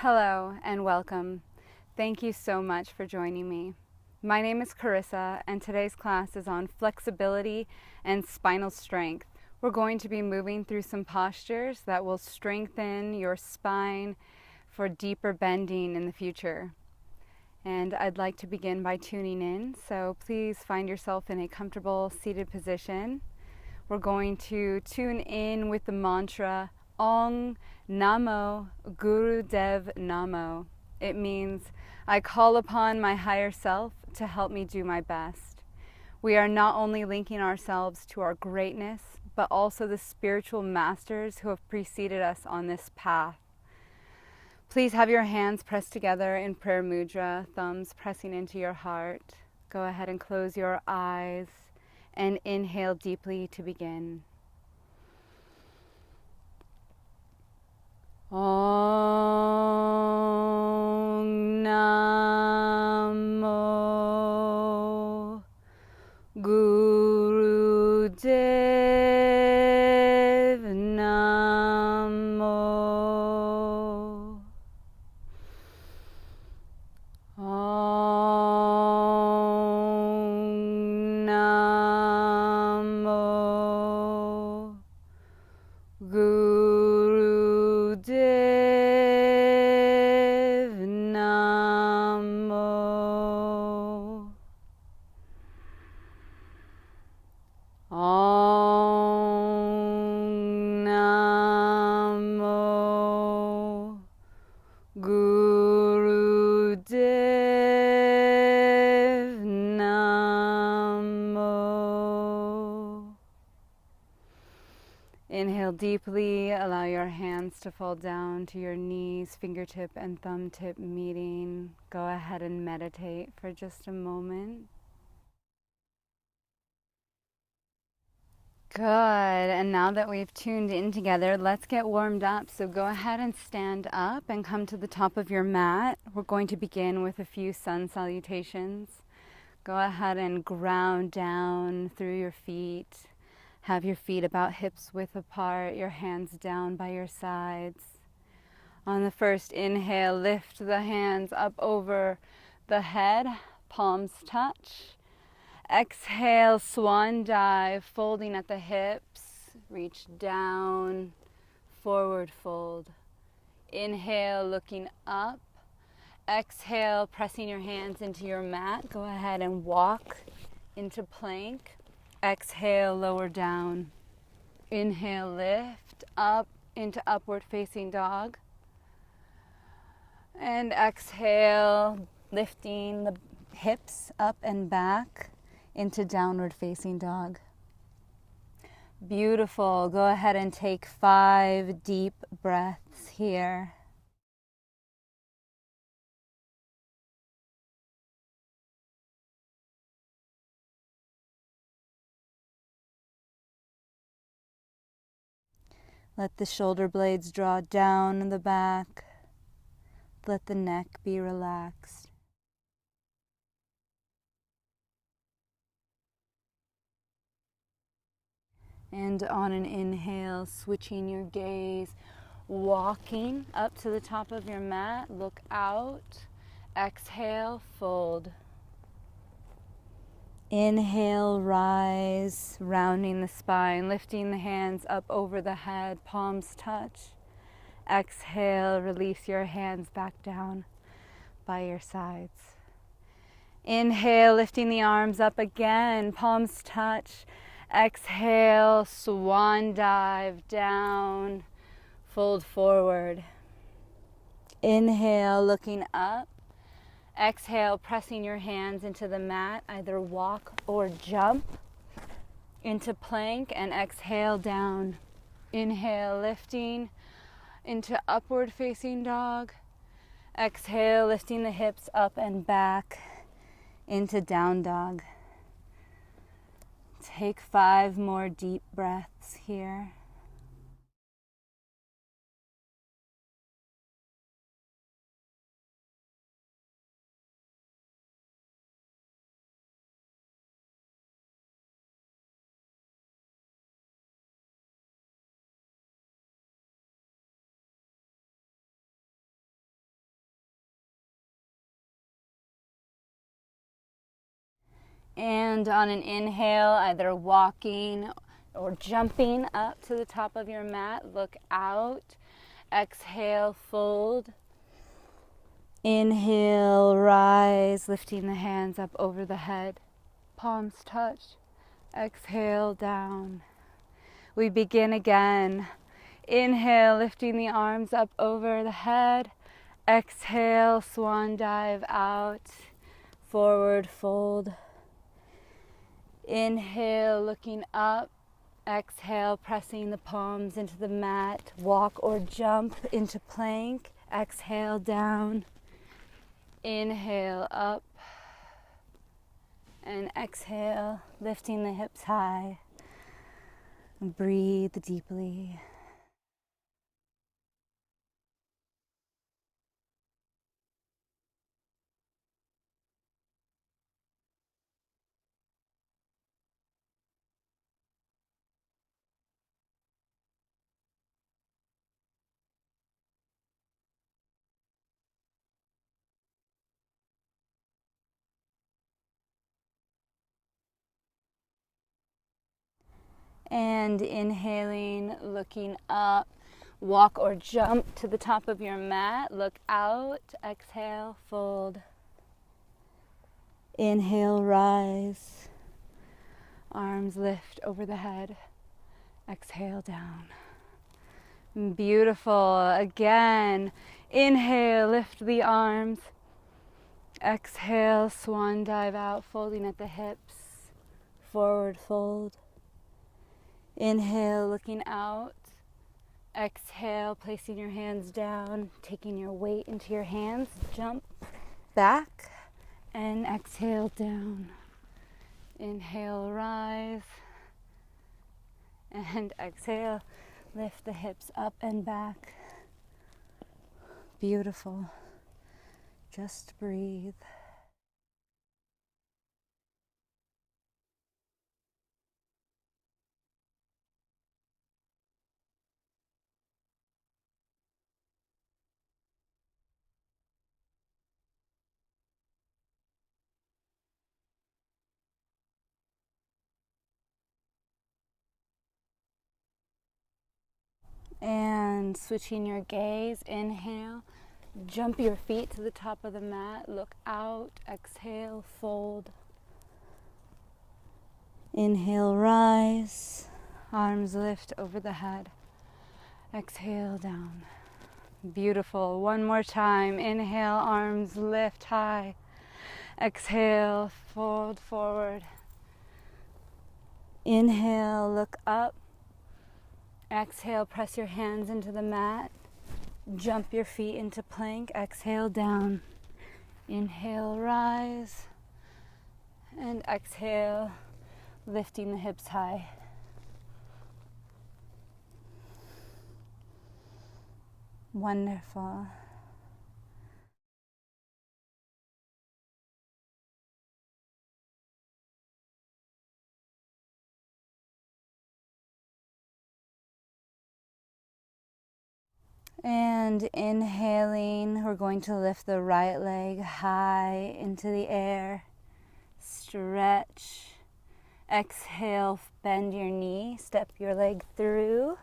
Hello and welcome. Thank you so much for joining me. My name is Carissa and today's class is on flexibility and spinal strength. We're going to be moving through some postures that will strengthen your spine for deeper bending in the future. And I'd like to begin by tuning in, so please find yourself in a comfortable seated position. We're going to tune in with the mantra Ong Namo Guru Dev Namo. It means I call upon my higher self to help me do my best. We are not only linking ourselves to our greatness, but also the spiritual masters who have preceded us on this path. Please have your hands pressed together in prayer mudra, thumbs pressing into your heart. Go ahead and close your eyes and inhale deeply to begin. Om Namo Guru Dev Namo. Om Namo Guru Dev Namo. Om Namo Guru Dev Namo. Inhale deeply, allow your hands to fall down to your knees, fingertip and thumb tip meeting. Go ahead and meditate for just a moment. Good, and now that we've tuned in together, let's get warmed up. So go ahead and stand up and come to the top of your mat. We're going to begin with a few sun salutations. Go ahead and ground down through your feet. Have your feet about hips width apart, your hands down by your sides. On the first inhale, lift the hands up over the head, palms touch. Exhale, swan dive, folding at the hips. Reach down, forward fold. Inhale, looking up. Exhale, pressing your hands into your mat. Go ahead and walk into plank. Exhale, lower down. Inhale, lift up into upward facing dog. And exhale, lifting the hips up and back into downward facing dog. Beautiful. Go ahead and take 5 deep breaths here. Let the shoulder blades draw down the back. Let the neck be relaxed. And on an inhale, switching your gaze, walking up to the top of your mat, look out. Exhale, fold. Inhale, rise, rounding the spine, lifting the hands up over the head, palms touch. Exhale, release your hands back down by your sides. Inhale, lifting the arms up again, palms touch. Exhale, swan dive down, fold forward. Inhale, looking up. Exhale, pressing your hands into the mat, either walk or jump into plank, and exhale down. Inhale, lifting into upward facing dog. Exhale, lifting the hips up and back into down dog. Take 5 more deep breaths here. And on an inhale, either walking or jumping up to the top of your mat, look out. Exhale, fold. Inhale, rise, lifting the hands up over the head. Palms touch. Exhale, down. We begin again. Inhale, lifting the arms up over the head. Exhale, swan dive out. Forward fold. Inhale, looking up. Exhale, pressing the palms into the mat. Walk or jump into plank. Exhale, down. Inhale, up. And exhale, lifting the hips high. Breathe deeply. And inhaling, looking up, walk or jump to the top of your mat, look out, exhale, fold. Inhale, rise, arms lift over the head, exhale, down. Beautiful, again, inhale, lift the arms, exhale, swan dive out, folding at the hips, forward fold. Inhale, looking out. Exhale, placing your hands down, taking your weight into your hands. Jump back and exhale, down. Inhale, rise. And exhale, lift the hips up and back. Beautiful. Just breathe. And switching your gaze, inhale, jump your feet to the top of the mat, look out, exhale, fold. Inhale, rise, arms lift over the head, exhale, down. Beautiful, one more time, inhale, arms lift high, exhale, fold forward. Inhale, look up. Exhale, press your hands into the mat. Jump your feet into plank. Exhale, down. Inhale, rise. And exhale, lifting the hips high. Wonderful. And inhaling, we're going to lift the right leg high into the air. Stretch. Exhale, bend your knee, step your leg through,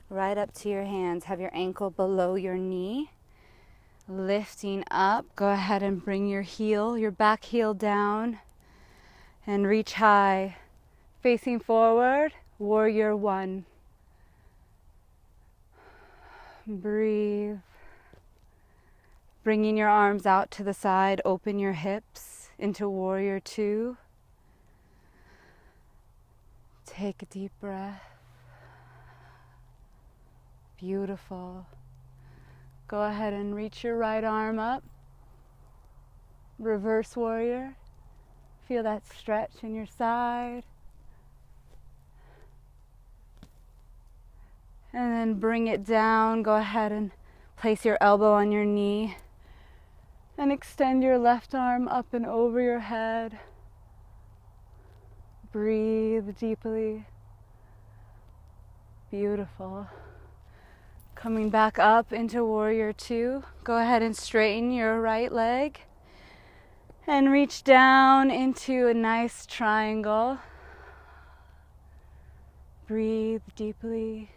right up to your hands. Have your ankle below your knee. Lifting up, go ahead and bring your heel, your back heel down, and reach high. Facing forward, warrior one. Breathe. Bringing your arms out to the side, open your hips into warrior two. Take a deep breath. Beautiful. Go ahead and reach your right arm up. Reverse warrior. Feel that stretch in your side. And then bring it down. Go ahead and place your elbow on your knee. And extend your left arm up and over your head. Breathe deeply. Beautiful. Coming back up into warrior two. Go ahead and straighten your right leg. And reach down into a nice triangle. Breathe deeply.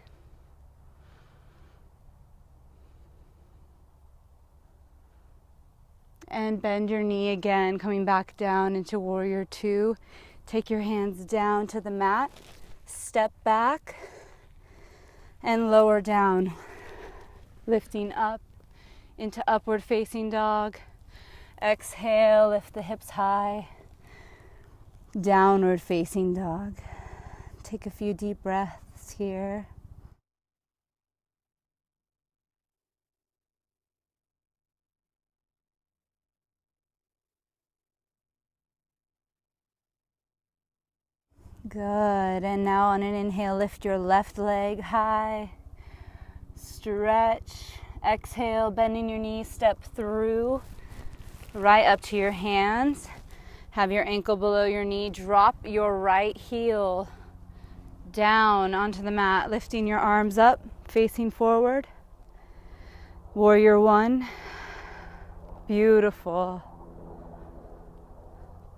And bend your knee again, coming back down into warrior two. Take your hands down to the mat. Step back and lower down. Lifting up into upward facing dog. Exhale, lift the hips high. Downward facing dog. Take a few deep breaths here. Good. And now on an inhale, lift your left leg high. Stretch. Exhale, bending your knees, step through. Right up to your hands. Have your ankle below your knee. Drop your right heel down onto the mat, lifting your arms up, facing forward. Warrior one. Beautiful.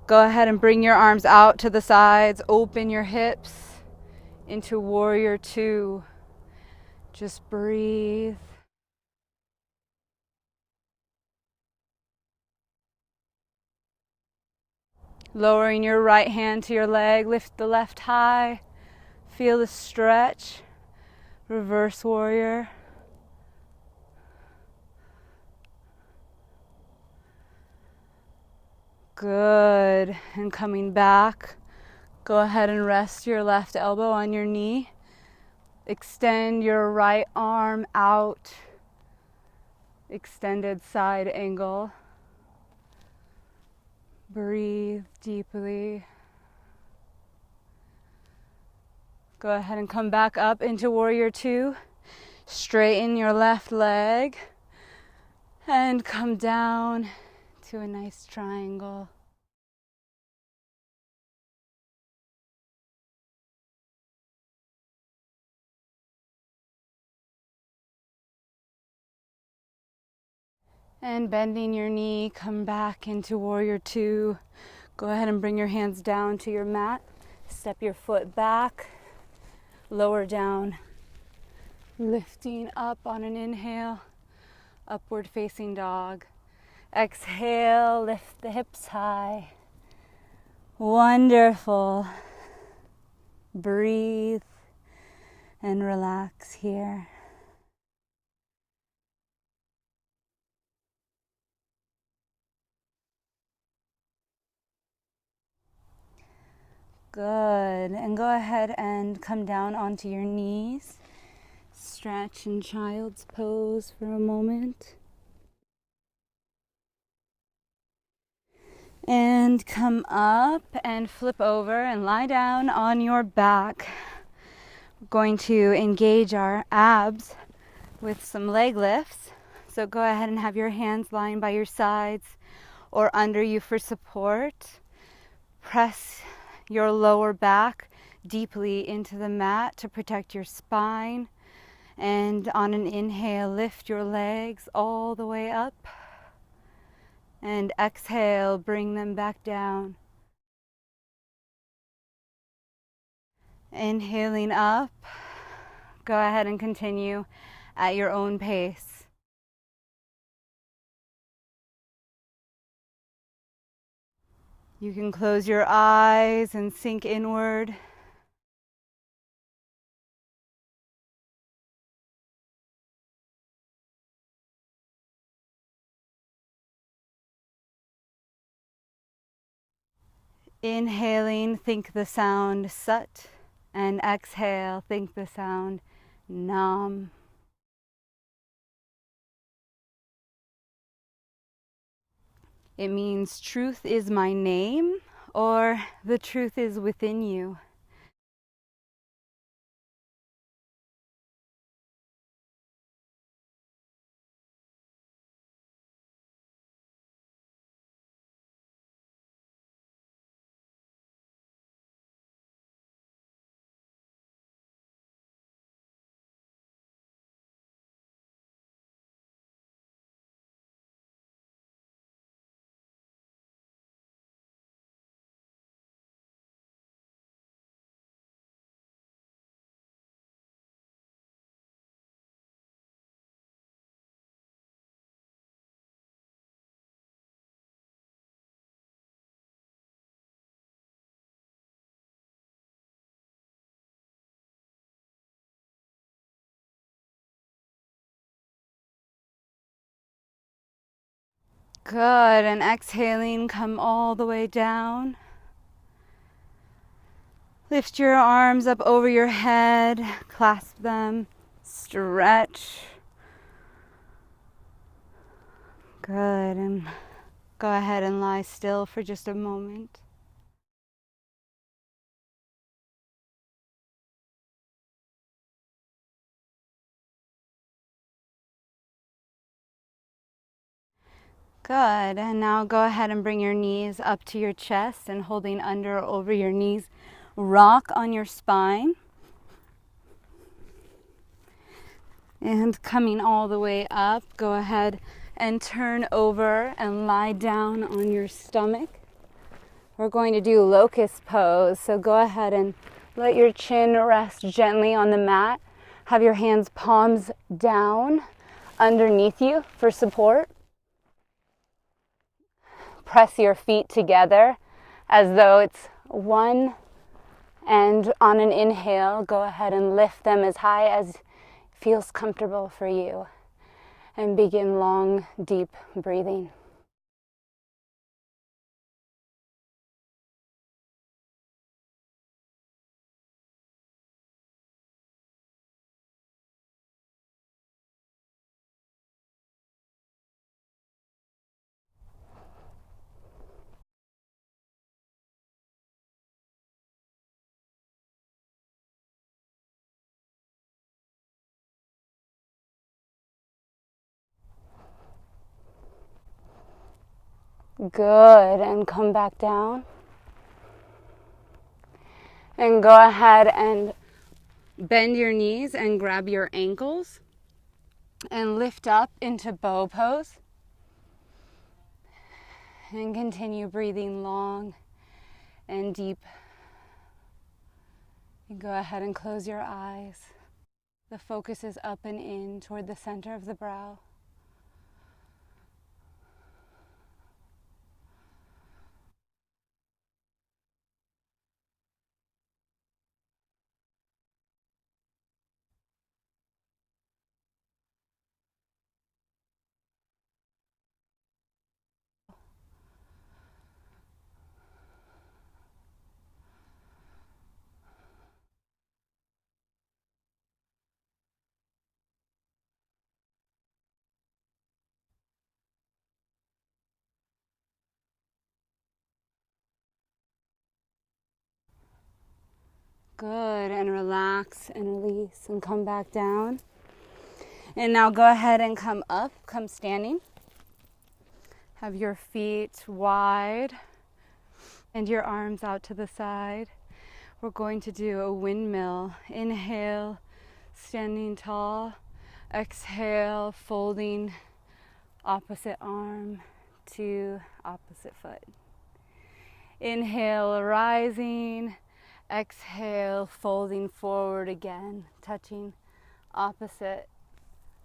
Go ahead and bring your arms out to the sides. Open your hips into warrior two. Just breathe. Lowering your right hand to your leg, lift the left high. Feel the stretch. Reverse warrior. Good. And coming back, go ahead and rest your left elbow on your knee. Extend your right arm out. Extended side angle. Breathe deeply. Go ahead and come back up into warrior two. Straighten your left leg and come down to a nice triangle. And bending your knee, come back into warrior two. Go ahead and bring your hands down to your mat. Step your foot back, lower down. Lifting up on an inhale, upward facing dog. Exhale, lift the hips high. Wonderful. Breathe and relax here. Good. And go ahead and come down onto your knees. Stretch in child's pose for a moment. And come up and flip over and lie down on your back. We're going to engage our abs with some leg lifts. So go ahead and have your hands lying by your sides or under you for support. Press your lower back deeply into the mat to protect your spine. And on an inhale, lift your legs all the way up. And exhale, bring them back down. Inhaling up. Go ahead and continue at your own pace. You can close your eyes and sink inward. Inhaling, think the sound Sat, and exhale, think the sound Nam. It means truth is my name, or the truth is within you. Good, and exhaling, come all the way down. Lift your arms up over your head, clasp them, stretch. Good, and go ahead and lie still for just a moment. Good, and now go ahead and bring your knees up to your chest and holding under or over your knees, rock on your spine. And coming all the way up, go ahead and turn over and lie down on your stomach. We're going to do locust pose, so go ahead and let your chin rest gently on the mat. Have your hands palms down underneath you for support. Press your feet together as though it's one, and on an inhale, go ahead and lift them as high as feels comfortable for you, and begin long, deep breathing. Good, and come back down. And go ahead and bend your knees and grab your ankles and lift up into bow pose. And continue breathing long and deep. And go ahead and close your eyes. The focus is up and in toward the center of the brow. Good, and relax and release and come back down. And now go ahead and come up, come standing. Have your feet wide and your arms out to the side. We're going to do a windmill. Inhale, standing tall. Exhale, folding opposite arm to opposite foot. Inhale, rising. Exhale, folding forward again, touching opposite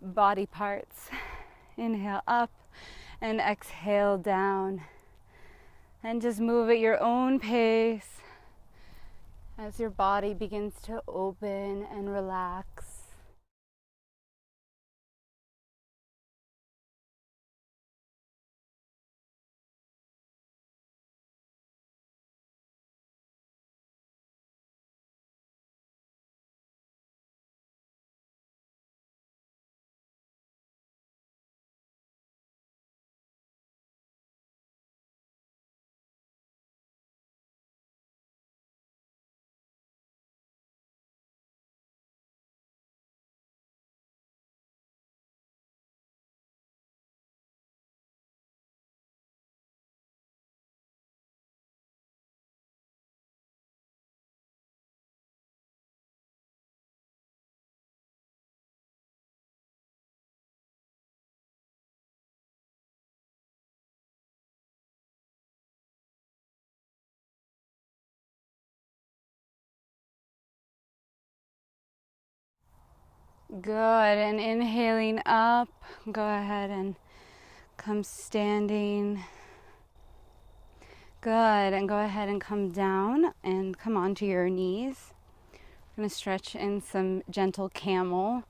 body parts. Inhale up and exhale down. And just move at your own pace as your body begins to open and relax. Good, and inhaling up, go ahead and come standing. Good, and go ahead and come down and come onto your knees. I'm going to stretch in some gentle camel.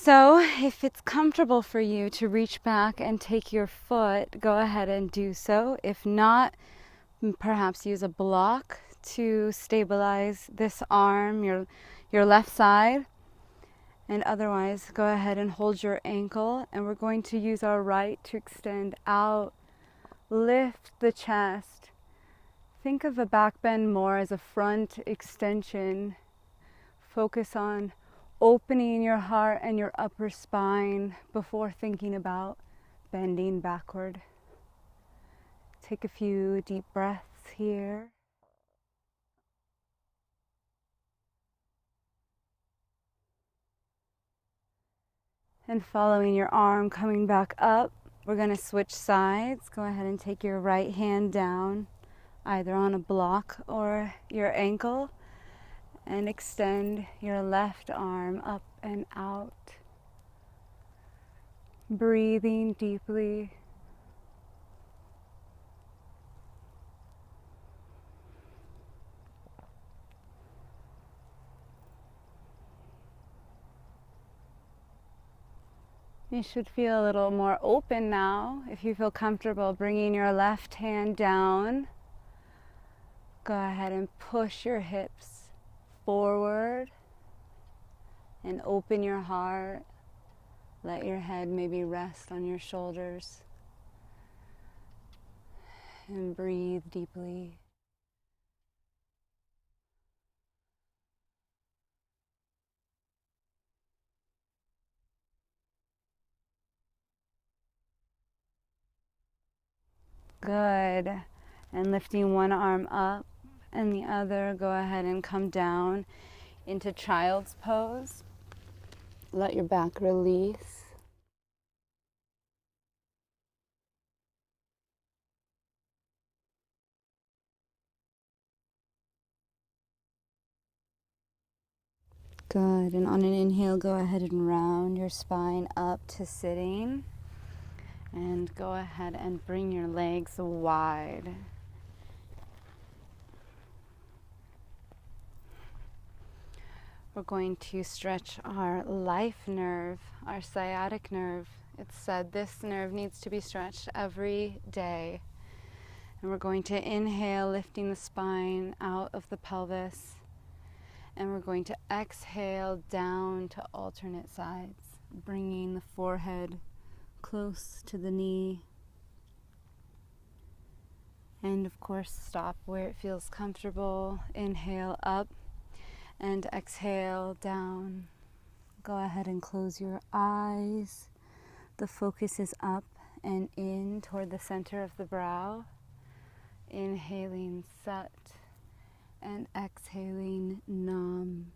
So if it's comfortable for you to reach back and take your foot, go ahead and do so. If not, perhaps use a block to stabilize this arm, your left side. And otherwise, go ahead and hold your ankle, and we're going to use our right to extend out, lift the chest. Think of a back bend more as a front extension. Focus on opening your heart and your upper spine before thinking about bending backward. Take a few deep breaths here. And following your arm coming back up, we're going to switch sides. Go ahead and take your right hand down, either on a block or your ankle, and extend your left arm up and out. Breathing deeply. You should feel a little more open now. If you feel comfortable bringing your left hand down, go ahead and push your hips forward and open your heart. Let your head maybe rest on your shoulders. And breathe deeply. Good. And lifting one arm up and the other, go ahead and come down into child's pose. Let your back release. Good. And on an inhale, go ahead and round your spine up to sitting. And go ahead and bring your legs wide. We're going to stretch our life nerve, our sciatic nerve. It's said this nerve needs to be stretched every day. And we're going to inhale, lifting the spine out of the pelvis. And we're going to exhale down to alternate sides, bringing the forehead close to the knee. And of course, stop where it feels comfortable. Inhale up and exhale down. Go ahead and close your eyes. The focus is up and in toward the center of the brow. Inhaling Sat and exhaling Nam.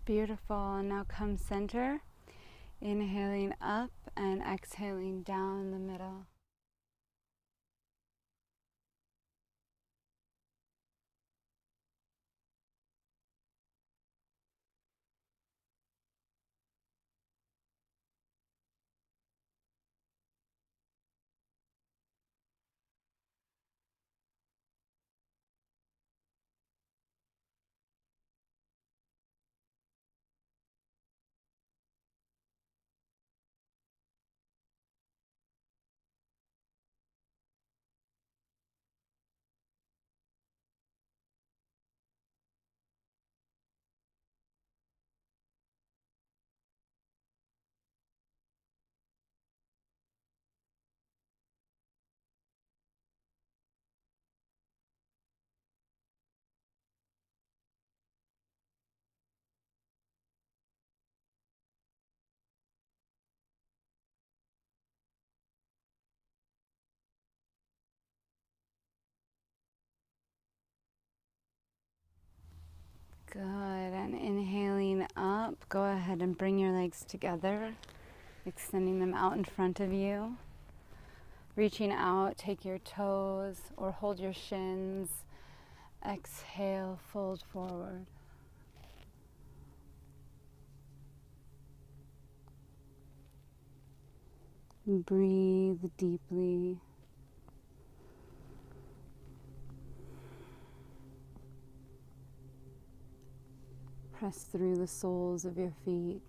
Beautiful. And now come center. Inhaling up and exhaling down the middle. Good. And inhaling up, go ahead and bring your legs together, extending them out in front of you. Reaching out, take your toes or hold your shins. Exhale, fold forward. Breathe deeply. Press through the soles of your feet.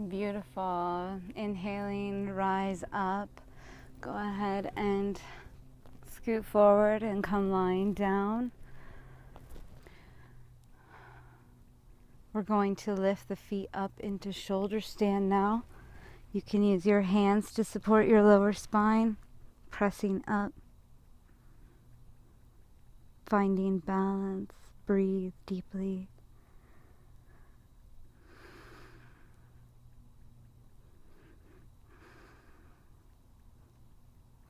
Beautiful. Inhaling, rise up. Go ahead and scoot forward and come lying down. We're going to lift the feet up into shoulder stand now. You can use your hands to support your lower spine, pressing up, finding balance. Breathe deeply.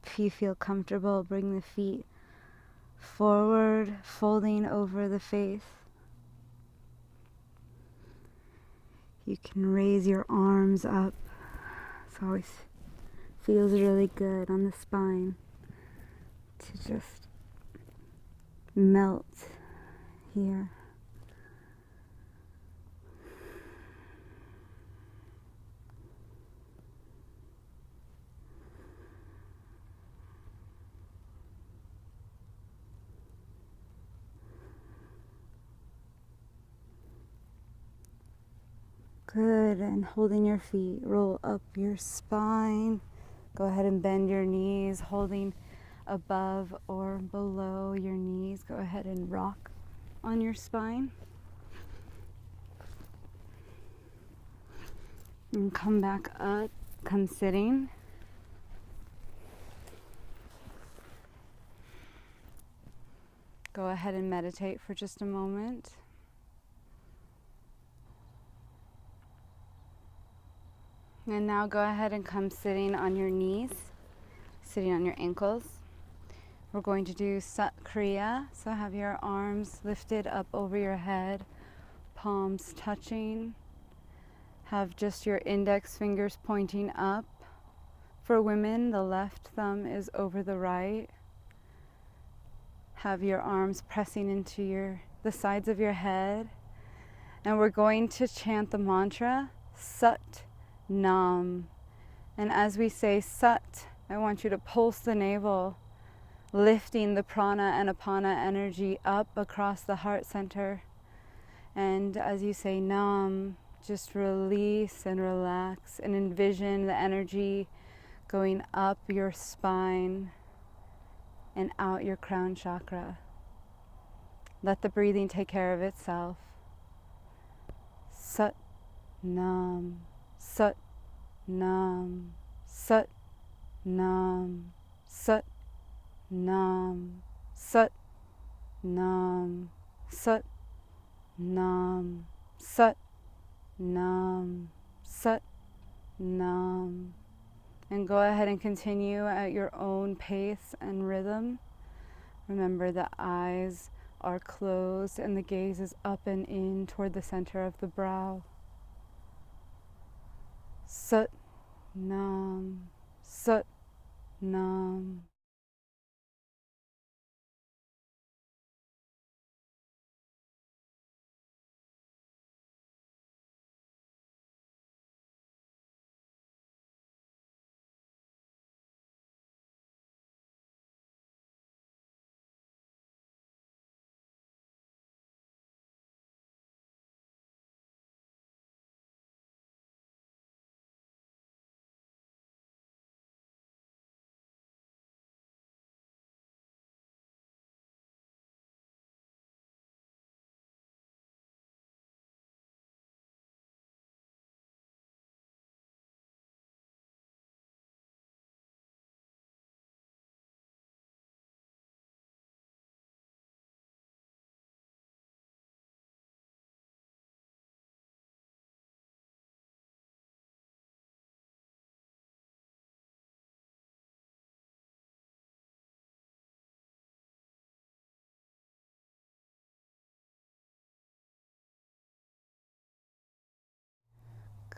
If you feel comfortable, bring the feet forward, folding over the face. You can raise your arms up. It always feels really good on the spine to just melt here. Good, and holding your feet, roll up your spine. Go ahead and bend your knees, holding above or below your knees. Go ahead and rock on your spine. And come back up, come sitting. Go ahead and meditate for just a moment. And now go ahead and come sitting on your knees, sitting on your ankles. We're going to do Sat Kriya, so have your arms lifted up over your head, palms touching. Have just your index fingers pointing up. For women, the left thumb is over the right. Have your arms pressing into the sides of your head. And we're going to chant the mantra, Sat Nam. And as we say Sat, I want you to pulse the navel, lifting the prana and apana energy up across the heart center. And as you say Nam, just release and relax and envision the energy going up your spine and out your crown chakra. Let the breathing take care of itself. Sat Nam, Sat Nam, Sat Nam, Sat Nam, Sat Nam, Sat Nam, Sat Nam, Sat Nam. And go ahead and continue at your own pace and rhythm. Remember, the eyes are closed and the gaze is up and in toward the center of the brow. Sat Nam, Sat Nam.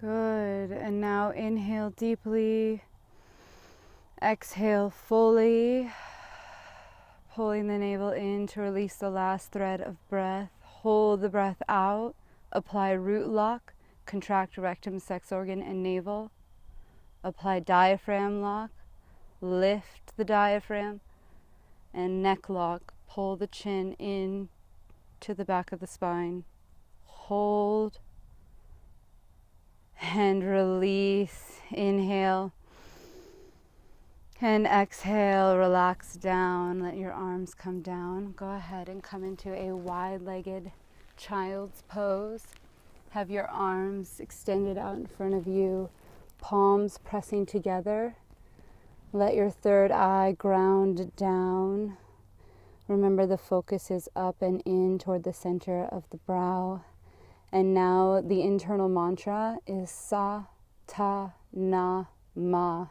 Good. And now inhale deeply. Exhale fully. Pulling the navel in to release the last thread of breath. Hold the breath out. Apply root lock. Contract rectum, sex organ, and navel. Apply diaphragm lock. Lift the diaphragm. And neck lock. Pull the chin in to the back of the spine. Hold. And release. Inhale. And exhale, relax down, let your arms come down. Go ahead and come into a wide-legged child's pose. Have your arms extended out in front of you, palms pressing together. Let your third eye ground down. Remember the focus is up and in toward the center of the brow. And now the internal mantra is Sa, Ta, Na, Ma.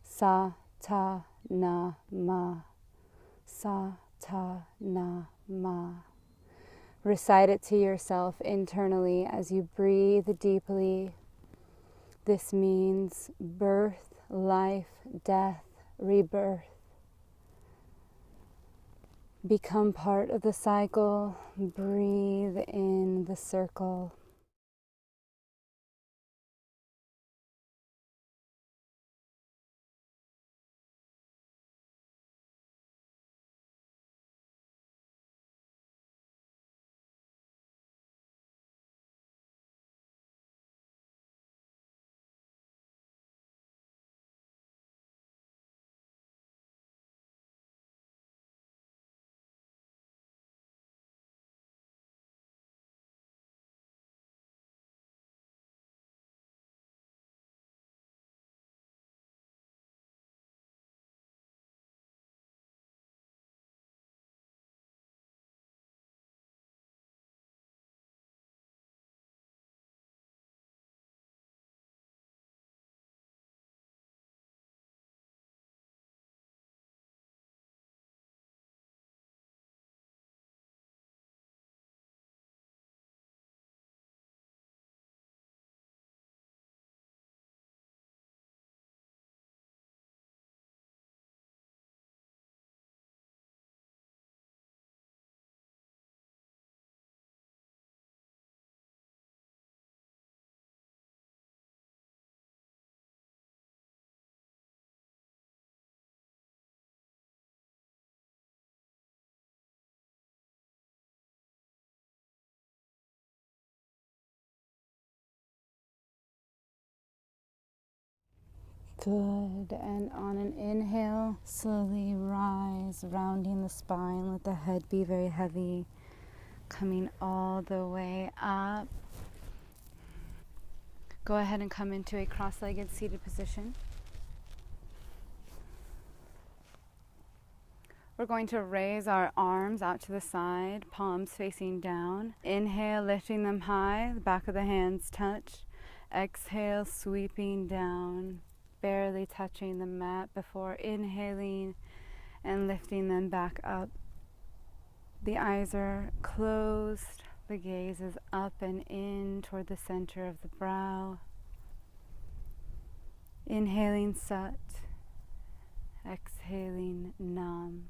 Sa, Ta, Na, Ma. Sa, Ta, Na, Ma. Recite it to yourself internally as you breathe deeply. This means birth, life, death, rebirth. Become part of the cycle. Breathe in the circle. Good. And on an inhale, slowly rise, rounding the spine. Let the head be very heavy, coming all the way up. Go ahead and come into a cross-legged seated position. We're going to raise our arms out to the side, palms facing down. Inhale, lifting them high, the back of the hands touch. Exhale, sweeping down, barely touching the mat before inhaling and lifting them back up. The eyes are closed, the gaze is up and in toward the center of the brow. Inhaling Sat, exhaling Nam.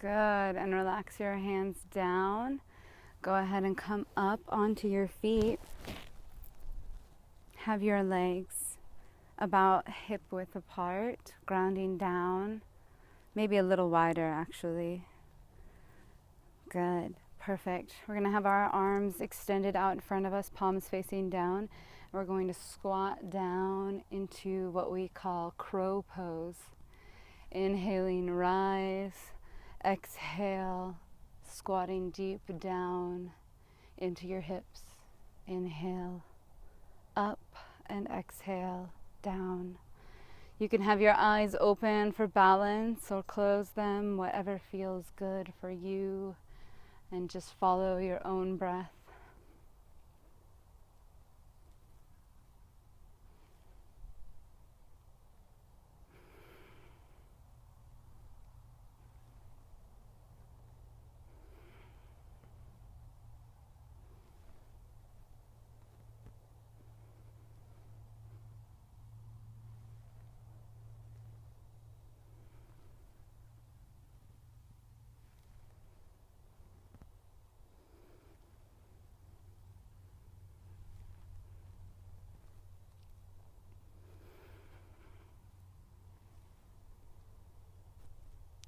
Good, and relax your hands down. Go ahead and come up onto your feet. Have your legs about hip width apart, grounding down, maybe a little wider actually. Good, perfect. We're gonna have our arms extended out in front of us, palms facing down, We're going to squat down into what we call crow pose. Inhaling, rise. Exhale, squatting deep down into your hips. Inhale, up, and exhale, down. You can have your eyes open for balance or close them, whatever feels good for you, and just follow your own breath.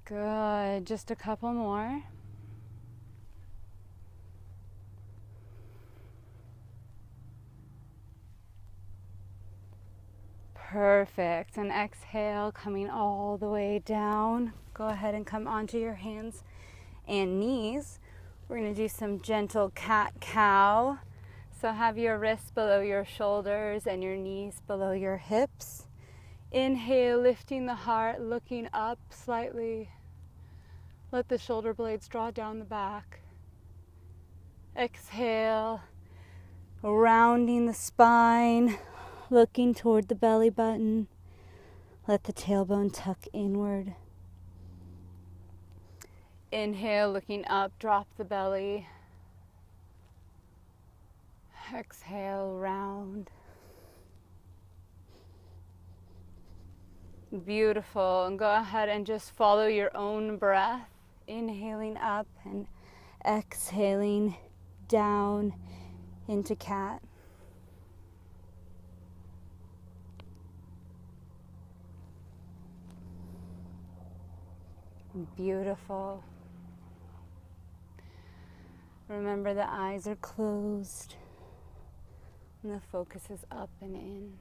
Good, just a couple more. Perfect, and exhale, coming all the way down. Go ahead and come onto your hands and knees. We're going to do some gentle cat-cow. So have your wrists below your shoulders and your knees below your hips. Inhale, lifting the heart, looking up slightly. Let the shoulder blades draw down the back. Exhale, rounding the spine, looking toward the belly button. Let the tailbone tuck inward. Inhale, looking up, drop the belly. Exhale, round. Beautiful. And go ahead and just follow your own breath. Inhaling up and exhaling down into cat. Beautiful. Remember, the eyes are closed and the focus is up and in.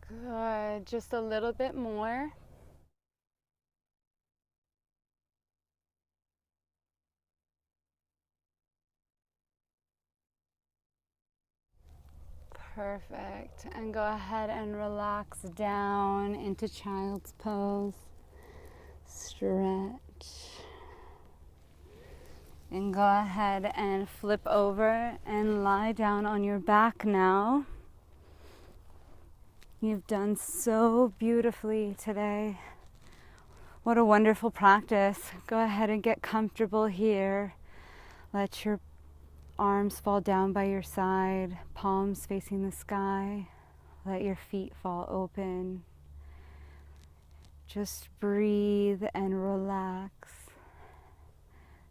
Good. Just a little bit more. Perfect. And go ahead and relax down into child's pose. Stretch. And go ahead and flip over and lie down on your back now. You've done so beautifully today. What a wonderful practice. Go ahead and get comfortable here. Let your arms fall down by your side, palms facing the sky. Let your feet fall open. Just breathe and relax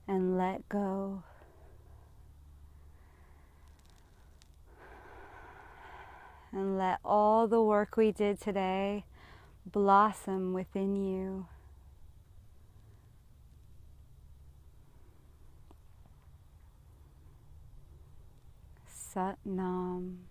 and let go. And let all the work we did today blossom within you. Sat Nam.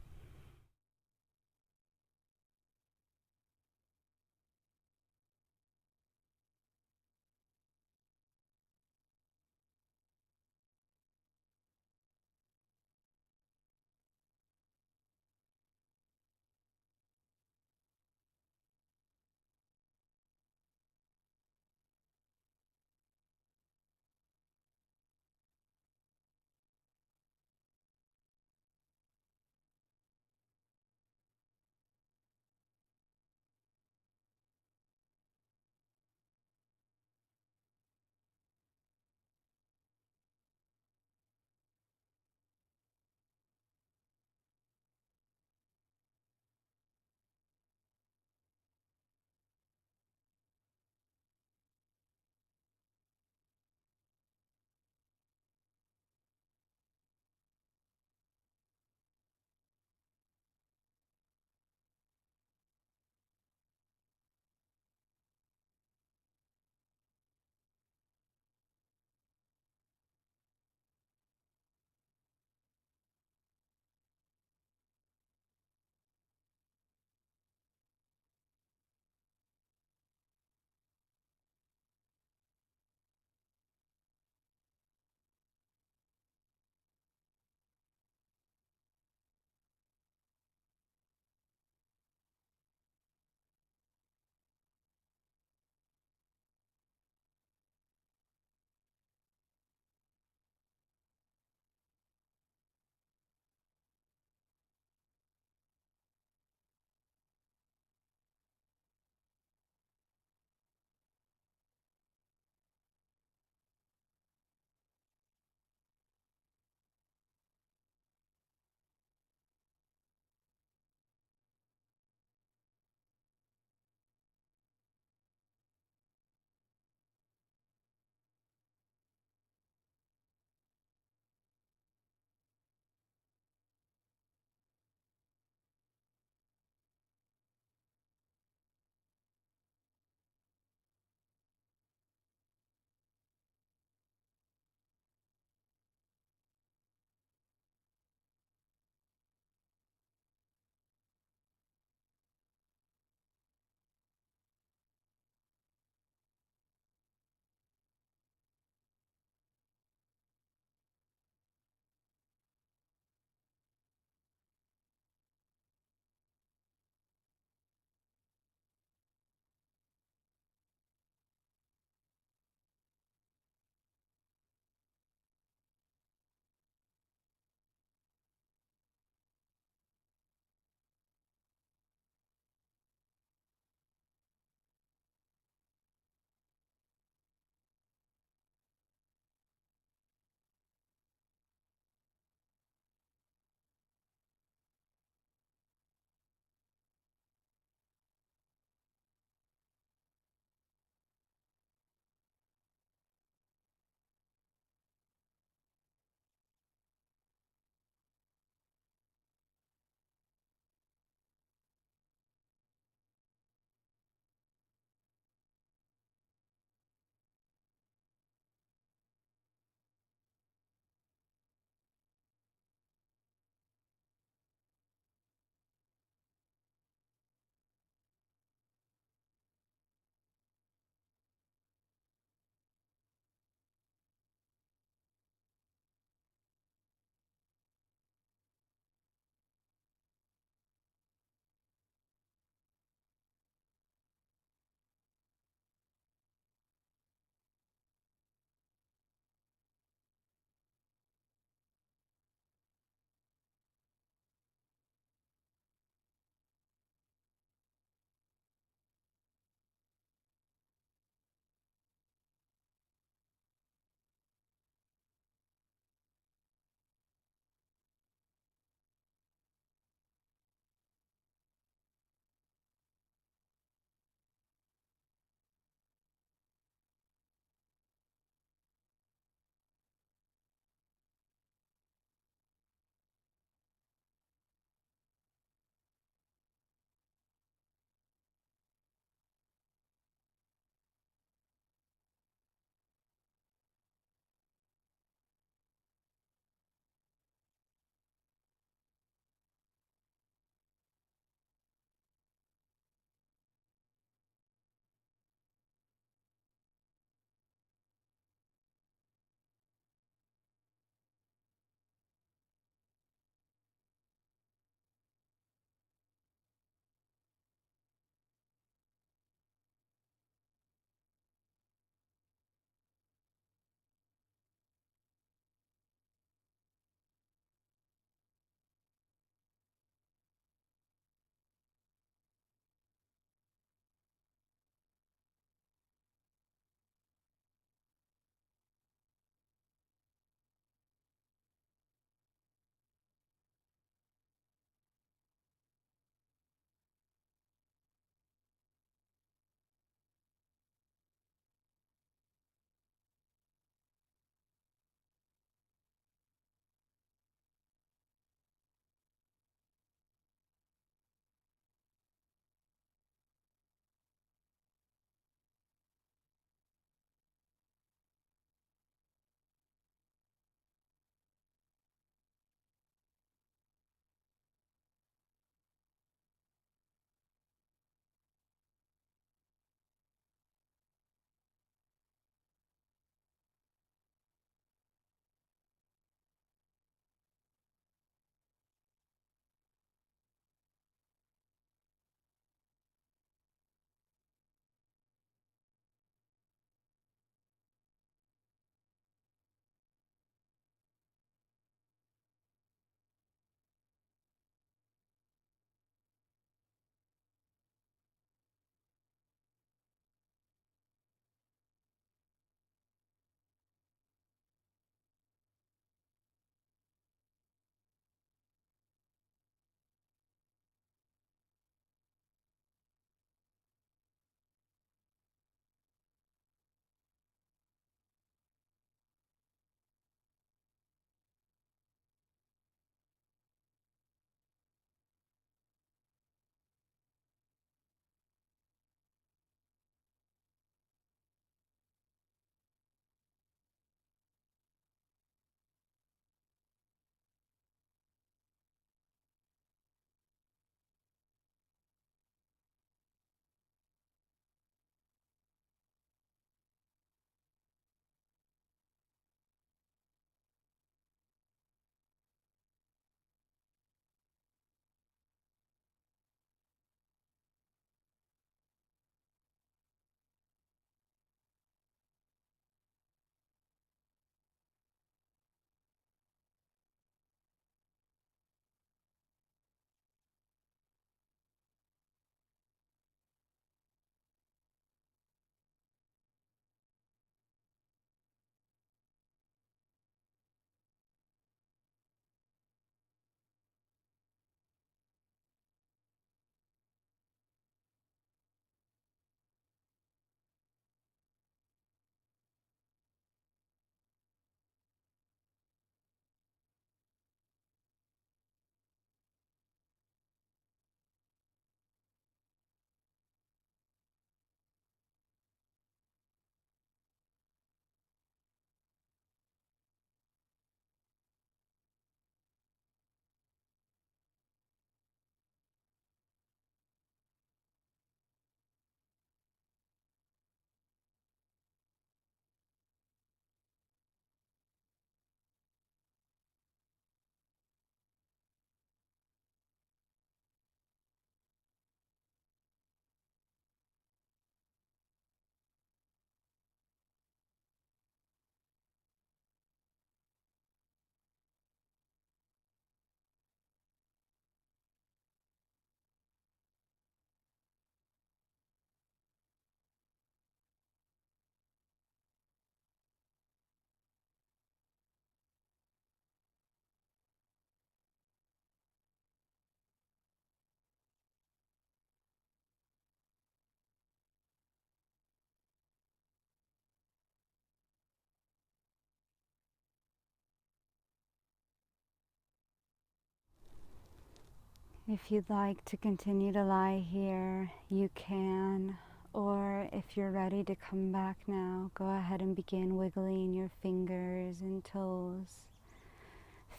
If you'd like to continue to lie here, you can. Or if you're ready to come back now, go ahead and begin wiggling your fingers and toes,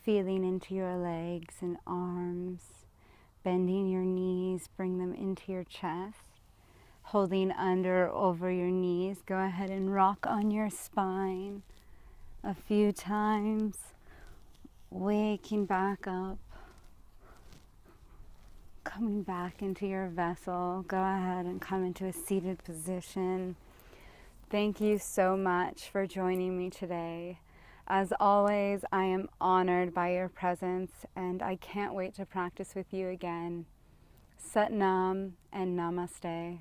feeling into your legs and arms, bending your knees, bring them into your chest. Holding under or over your knees, go ahead and rock on your spine a few times, waking back up. Coming back into your vessel, go ahead and come into a seated position. Thank you so much for joining me today. As always, I am honored by your presence, and I can't wait to practice with you again. Sat Nam and Namaste.